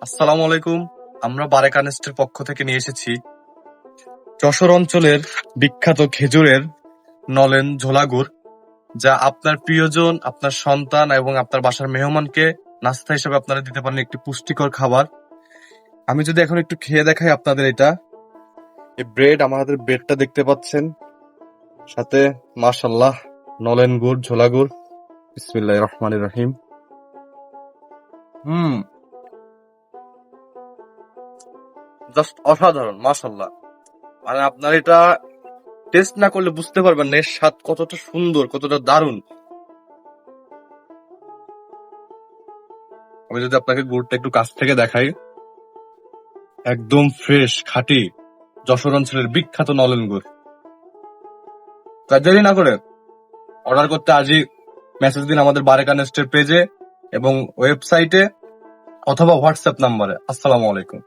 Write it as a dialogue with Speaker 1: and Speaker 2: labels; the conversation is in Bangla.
Speaker 1: আসসালামু আলাইকুম। আমরা বারেকা নেস্টের পক্ষ থেকে নিয়ে এসেছি যশোর অঞ্চলের বিখ্যাত খেজুরের নলেন ঝোলা গুড়, যা আপনার প্রিয়জন, আপনার সন্তান এবং আপনার বাসার মেহমানকে নাস্তা হিসেবে আপনারা দিতে পারেন একটি পুষ্টিকর খাবার। আমি যদি এখন একটু খেয়ে দেখাই আপনাদের, এটা এই ব্রেড, আমাদের ব্রেডটা দেখতে পাচ্ছেন, সাথে মাশাল্লাহ নলেন গুড়, ঝোলা গুড়। বিসমিল্লাহির রহমানির রহিম। জাস্ট অসাধারণ, মাশাল্লাহ। মানে আপনার এটা টেস্ট না করলে বুঝতে পারবেন না এর স্বাদ কতটা সুন্দর, কতটা দারুণ। আমি যদি আপনাকে গুড়টা একটু কাছ থেকে দেখাই, একদম ফ্রেশ, খাঁটি যশোর অঞ্চলের বিখ্যাত নলেন গুড়। তার দেরি না করে অর্ডার করতে আজই মেসেজ দিন আমাদের বারেকা নেস্টের পেজে এবং ওয়েবসাইটে অথবা হোয়াটসঅ্যাপ নাম্বারে। আসসালামু আলাইকুম।